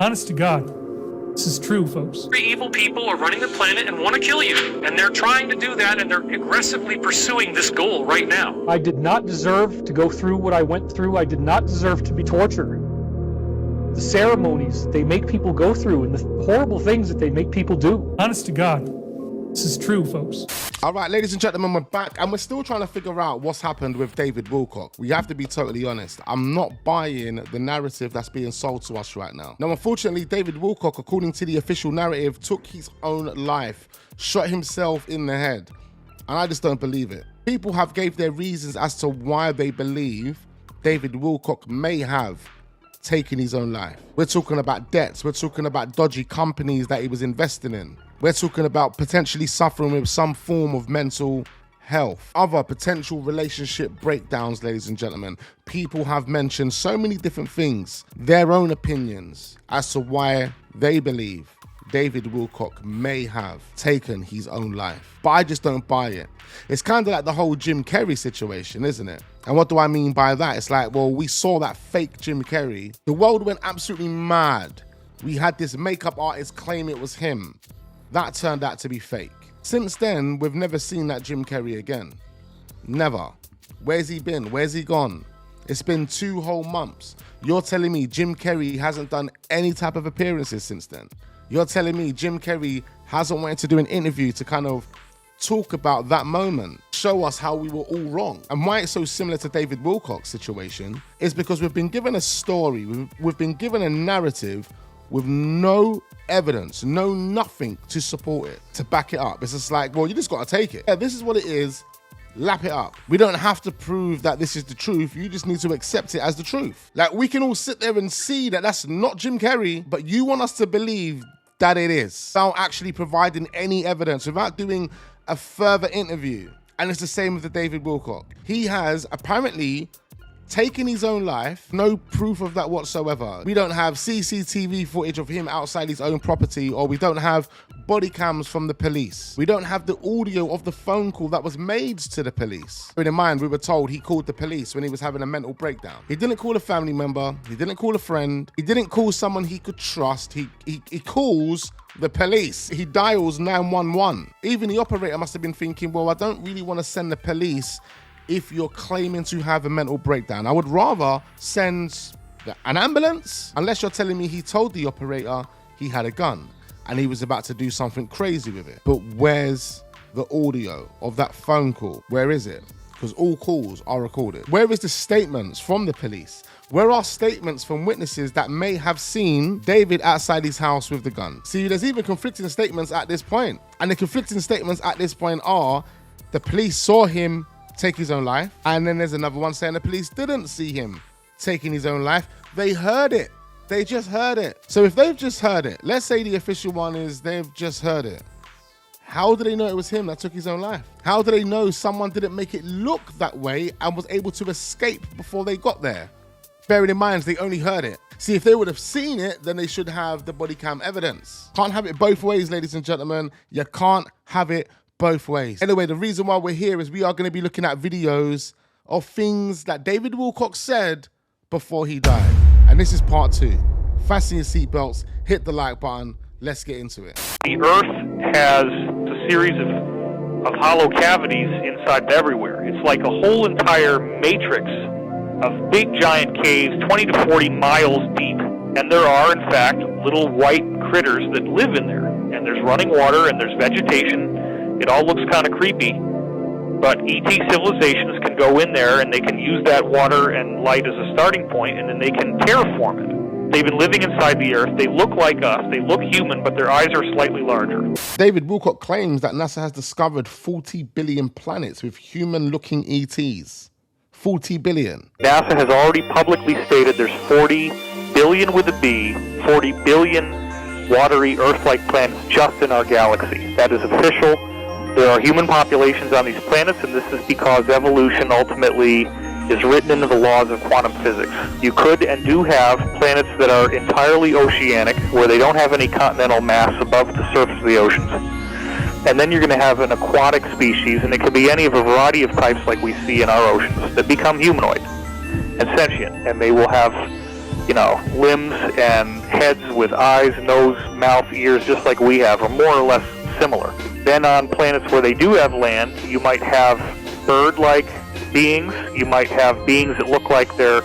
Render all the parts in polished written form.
Honest to God, this is true, folks. Very evil people are running the planet and want to kill you. And they're trying to do that, and they're aggressively pursuing this goal right now. I did not deserve to go through what I went through. I did not deserve to be tortured. The ceremonies they make people go through and the horrible things that they make people do. Honest to God, this is true, folks. All right, ladies and gentlemen, we're back and we're still trying to figure out what's happened with David Willcock. We have to be totally honest. I'm not buying the narrative that's being sold to us right now. Now, unfortunately, David Willcock, according to the official narrative, took his own life, shot himself in the head. And I just don't believe it. People have gave their reasons as to why they believe David Willcock may have taken his own life. We're talking about debts. We're talking about dodgy companies that he was investing in. We're talking about potentially suffering with some form of mental health, other potential relationship breakdowns, ladies and gentlemen. People have mentioned so many different things, their own opinions as to why they believe David Willcock may have taken his own life. But I just don't buy it. It's kind of like the whole Jim Carrey situation, isn't it? And what do I mean by that? It's like, well, we saw that fake Jim Carrey. The world went absolutely mad. We had this makeup artist claim it was him. That turned out to be fake. Since then, we've never seen that Jim Carrey again. Never. Where's he been? Where's he gone? It's been 2 whole months. You're telling me Jim Carrey hasn't done any type of appearances since then? You're telling me Jim Carrey hasn't wanted to do an interview to kind of talk about that moment, show us how we were all wrong? And why it's so similar to David Willcock's situation is because we've been given a story, we've been given a narrative with no evidence, nothing to support it, to back it up. It's just like, well, you just got to take it. Yeah, this is what it is, lap it up. We don't have to prove that this is the truth. You just need to accept it as the truth. Like, we can all sit there and see that that's not Jim Carrey, but you want us to believe that it is, without actually providing any evidence, without doing a further interview. And it's the same with the David Willcock. He has apparently taken his own life, no proof of that whatsoever. We don't have CCTV footage of him outside his own property, or we don't have body cams from the police. We don't have the audio of the phone call that was made to the police. Bear in mind, we were told he called the police when he was having a mental breakdown. He didn't call a family member, he didn't call a friend, he didn't call someone he could trust, he calls the police. He dials 911. Even the operator must have been thinking, well, I don't really want to send the police if you're claiming to have a mental breakdown. I would rather send an ambulance, unless you're telling me he told the operator he had a gun and he was about to do something crazy with it. But where's the audio of that phone call? Where is it? Because all calls are recorded. Where is the statements from the police? Where are statements from witnesses that may have seen David outside his house with the gun? See, there's even conflicting statements at this point. And the conflicting statements at this point are the police saw him take his own life, and then there's another one saying the police didn't see him taking his own life. They heard it. They just heard it. So if they've just heard it, let's say the official one is they've just heard it. How do they know it was him that took his own life? How do they know someone didn't make it look that way and was able to escape before they got there? Bearing in mind, they only heard it. See, if they would have seen it, then they should have the body cam evidence. Can't have it both ways, ladies and gentlemen. You can't have it both ways. Anyway, the reason why we're here is we are going to be looking at videos of things that David Willcock said before he died. And this is part 2. Fasten your seatbelts, hit the like button, let's get into it. The Earth has a series of hollow cavities inside everywhere. It's like a whole entire matrix of big giant caves, 20 to 40 miles deep. And there are, in fact, little white critters that live in there. And there's running water and there's vegetation. It all looks kind of creepy, but ET civilizations can go in there and they can use that water and light as a starting point, and then they can terraform it. They've been living inside the Earth. They look like us. They look human, but their eyes are slightly larger. David Willcock claims that NASA has discovered 40 billion planets with human-looking ETs. 40 billion. NASA has already publicly stated there's 40 billion with a B, 40 billion watery Earth-like planets just in our galaxy. That is official. There are human populations on these planets, and this is because evolution ultimately is written into the laws of quantum physics. You could and do have planets that are entirely oceanic, where they don't have any continental mass above the surface of the oceans. And then you're going to have an aquatic species, and it could be any of a variety of types like we see in our oceans, that become humanoid and sentient, and they will have limbs and heads with eyes, nose, mouth, ears, just like we have, are more or less similar. Then on planets where they do have land, you might have bird-like beings. You might have beings that look like they're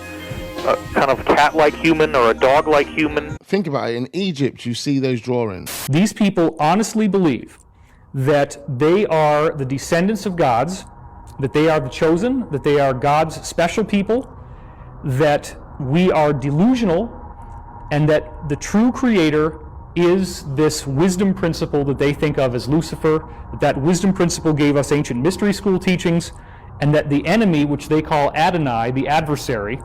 kind of cat-like human or a dog-like human. Think about it. In Egypt, you see those drawings. These people honestly believe that they are the descendants of gods, that they are the chosen, that they are God's special people, that we are delusional, and that the true creator is this wisdom principle that they think of as Lucifer, that wisdom principle gave us ancient mystery school teachings, and that the enemy, which they call Adonai, the adversary,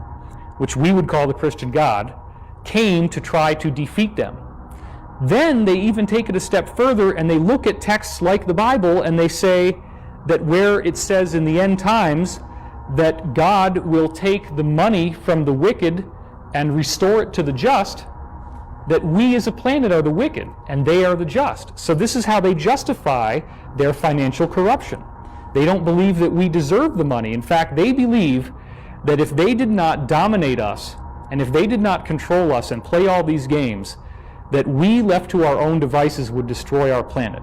which we would call the Christian God, came to try to defeat them. Then they even take it a step further and they look at texts like the Bible and they say that where it says in the end times that God will take the money from the wicked and restore it to the just, that we as a planet are the wicked and they are the just. So this is how they justify their financial corruption. They don't believe that we deserve the money. In fact, they believe that if they did not dominate us and if they did not control us and play all these games, that we left to our own devices would destroy our planet.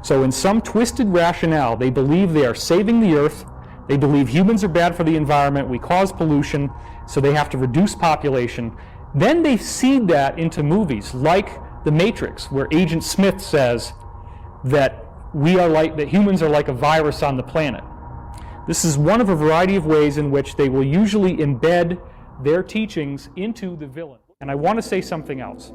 So in some twisted rationale, they believe they are saving the earth. They believe humans are bad for the environment, we cause pollution, so they have to reduce population. Then they seed that into movies like The Matrix, where Agent Smith says that humans are like a virus on the planet. This is one of a variety of ways in which they will usually embed their teachings into the villain. And I want to say something else.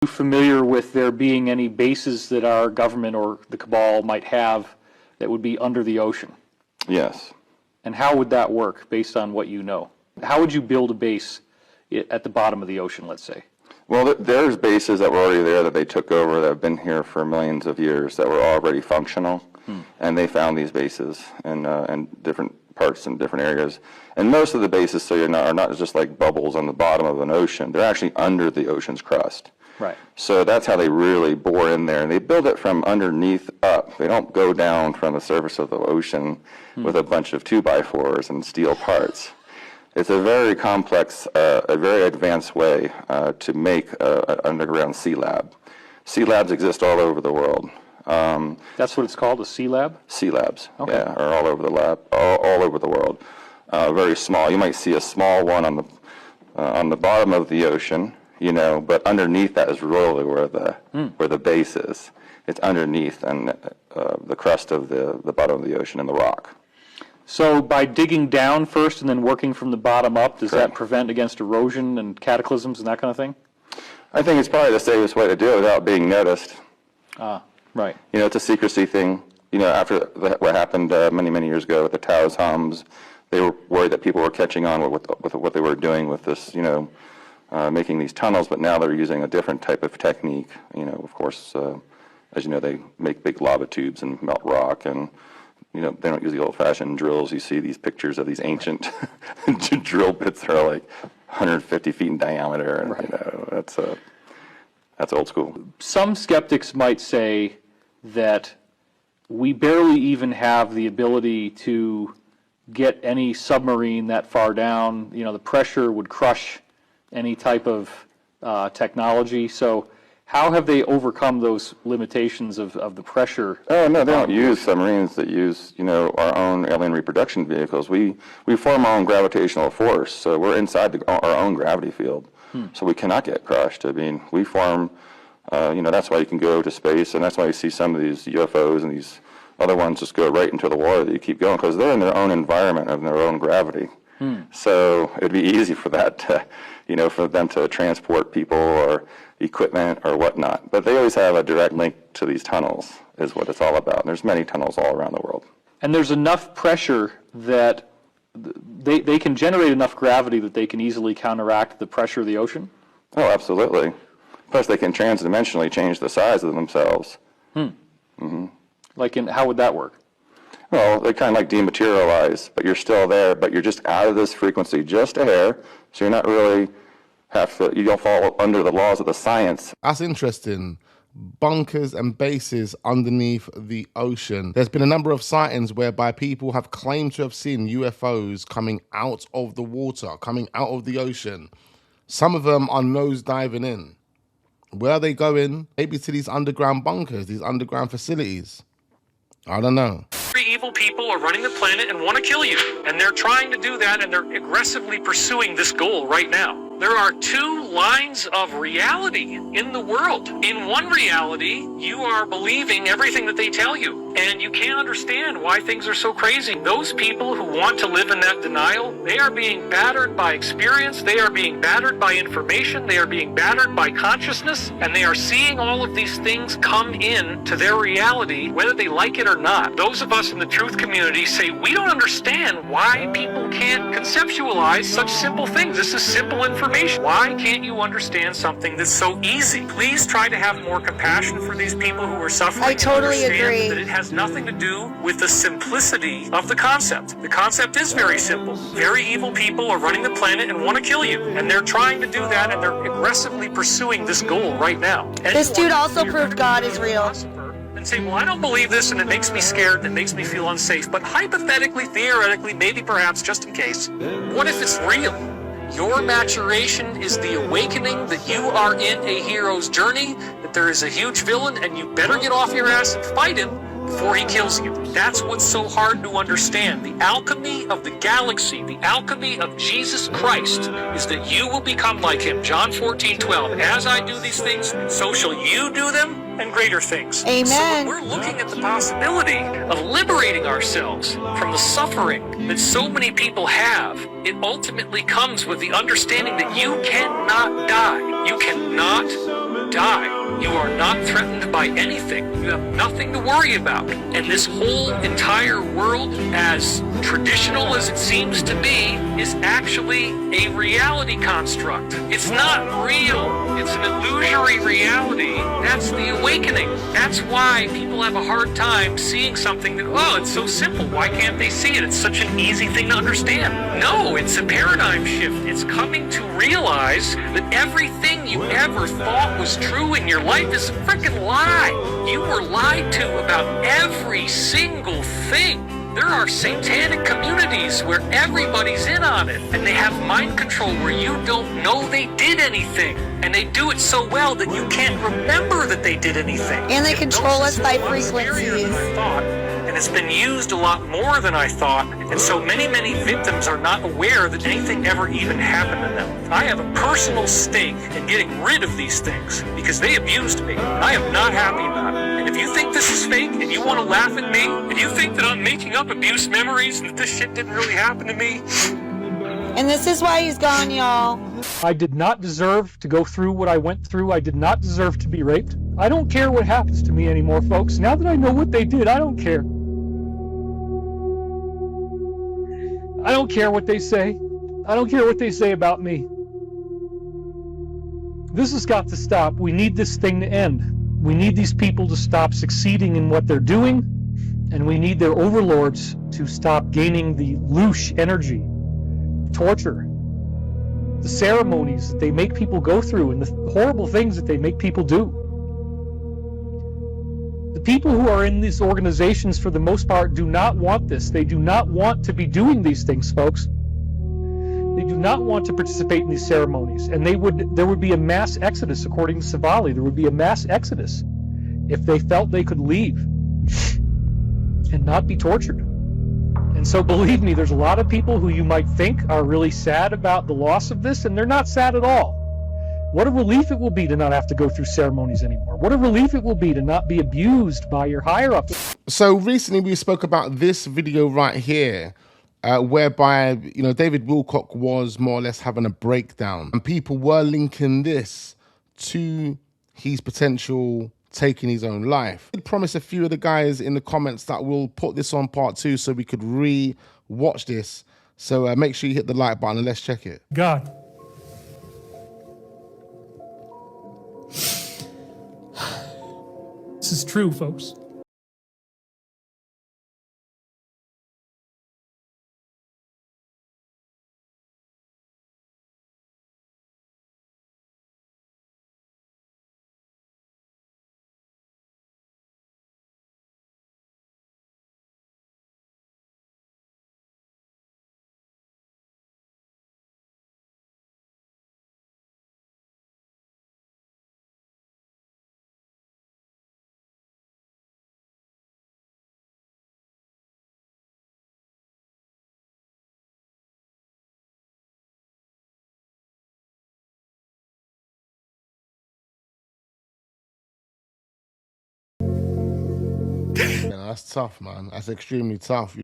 Are you familiar with there being any bases that our government or the cabal might have that would be under the ocean? Yes. And how would that work based on what you know? How would you build a base at the bottom of the ocean, let's say? Well, there's bases that were already there that they took over that have been here for millions of years that were already functional, and they found these bases in different parts and different areas. And most of the bases, so are not just like bubbles on the bottom of an ocean. They're actually under the ocean's crust. Right. So that's how they really bore in there. And they build it from underneath up. They don't go down from the surface of the ocean with a bunch of 2x4s and steel parts. It's a very complex, a very advanced way to make an underground sea lab. Sea labs exist all over the world. That's what it's called, a sea lab? Sea labs, Okay. yeah, are all over the all over the world. Very small. You might see a small one on the bottom of the ocean, but underneath that is really where the base is. It's underneath and the crust of the bottom of the ocean and the rock. So by digging down first and then working from the bottom up, does Correct. that prevent against erosion and cataclysms and that kind of thing? I think it's probably the safest way to do it without being noticed. Right. It's a secrecy thing. After what happened many years ago with the Taos Hums, they were worried that people were catching on with what they were doing with this, making these tunnels, but now they're using a different type of technique. Of course, as you know, they make big lava tubes and melt rock, and they don't use the old-fashioned drills. You see these pictures of these ancient drill bits that are like 150 feet in diameter, and Right. That's old school. Some skeptics might say that we barely even have the ability to get any submarine that far down. The pressure would crush any type of technology. So how have they overcome those limitations of the pressure? Oh, no, they don't use submarines that use, our own alien reproduction vehicles. We form our own gravitational force, so we're inside our own gravity field. So we cannot get crushed. I mean, we form, that's why you can go to space, and that's why you see some of these UFOs and these other ones just go right into the water that you keep going, because they're in their own environment of their own gravity. So it'd be easy for that to, for them to transport people or equipment or whatnot. But they always have a direct link to these tunnels, is what it's all about. And there's many tunnels all around the world. And there's enough pressure that they can generate enough gravity that they can easily counteract the pressure of the ocean? Oh, absolutely. Plus, they can transdimensionally change the size of themselves. How would that work? Well, they kind of like dematerialize, but you're still there, but you're just out of this frequency just a hair, so you're not really you don't fall under the laws of the science. That's interesting. Bunkers and bases underneath the ocean. There's been a number of sightings whereby people have claimed to have seen UFOs coming out of the water, coming out of the ocean. Some of them are nose diving in. Where are they going? Maybe to these underground bunkers, these underground facilities. I don't know. Very evil people are running the planet and want to kill you. And they're trying to do that, and they're aggressively pursuing this goal right now. There are two lines of reality in the world. In one reality, you are believing everything that they tell you, and you can't understand why things are so crazy. Those people who want to live in that denial, they are being battered by experience, they are being battered by information, they are being battered by consciousness, and they are seeing all of these things come in to their reality, whether they like it or not. Those of us in the truth community say, we don't understand why people can't conceptualize such simple things. This is simple information. Why can't you understand something that's so easy? Please try to have more compassion for these people who are suffering. I totally and understand agree. that it has nothing to do with the simplicity of the concept. The concept is very simple. Very evil people are running the planet and want to kill you. And they're trying to do that, and they're aggressively pursuing this goal right now. This dude also proved God is real. And say, well, I don't believe this, and it makes me scared, and it makes me feel unsafe. But hypothetically, theoretically, maybe perhaps, just in case, what if it's real? Your maturation is the awakening that you are in a hero's journey, that there is a huge villain, and you better get off your ass and fight him before he kills you. That's what's so hard to understand. The alchemy of the galaxy, the alchemy of Jesus Christ, is that you will become like him. John 14:12. As I do these things, so shall you do them, and greater things. Amen. So when we're looking at the possibility of liberating ourselves from the suffering that so many people have, it ultimately comes with the understanding that you cannot die. You cannot die. You are not threatened by anything. You have nothing to worry about. And this whole entire world, as traditional as it seems to be, is actually a reality construct. It's not real. It's an illusory reality. That's the awakening. That's why people have a hard time seeing something that, oh, it's so simple. Why can't they see it? It's such an easy thing to understand. No, it's a paradigm shift. It's coming to realize that everything you ever thought was true in your life is a freaking lie. You were lied to about every single thing. There are satanic communities where everybody's in on it, and they have mind control where you don't know they did anything, and they do it so well that you can't remember that they did anything. And they control us by frequencies. And it's been used a lot more than I thought, and so many victims are not aware that anything ever even happened to them. I have a personal stake in getting rid of these things because they abused me, and I am not happy about it. And if you think this is fake and you want to laugh at me, and you think that I'm making up abuse memories and that this shit didn't really happen to me, And this is why he's gone, y'all. I did not deserve to go through what I went through. I did not deserve to be raped. I don't care what happens to me anymore, folks. Now that I know what they did, I don't care. I don't care what they say. I don't care what they say about me. This has got to stop. We need this thing to end. We need these people to stop succeeding in what they're doing, and we need their overlords to stop gaining the louche energy, torture, the ceremonies that they make people go through, and the horrible things that they make people do. The people who are in these organizations, for the most part, do not want this. They do not want to be doing these things, folks. They do not want to participate in these ceremonies, and there would be a mass exodus, according to Savali. There would be a mass exodus if they felt they could leave and not be tortured. And so, believe me, there's a lot of people who you might think are really sad about the loss of this, and they're not sad at all. What a relief it will be to not have to go through ceremonies anymore. What a relief it will be to not be abused by your higher-ups. So recently we spoke about this video right here, whereby, you know, David Willcock was more or less having a breakdown, and people were linking this to his potential taking his own life. I did promise a few of the guys in the comments that we'll put this on part 2 so we could re-watch this. So make sure you hit the like button and let's check it. God. This is true, folks. Yeah, that's tough, man. That's extremely tough.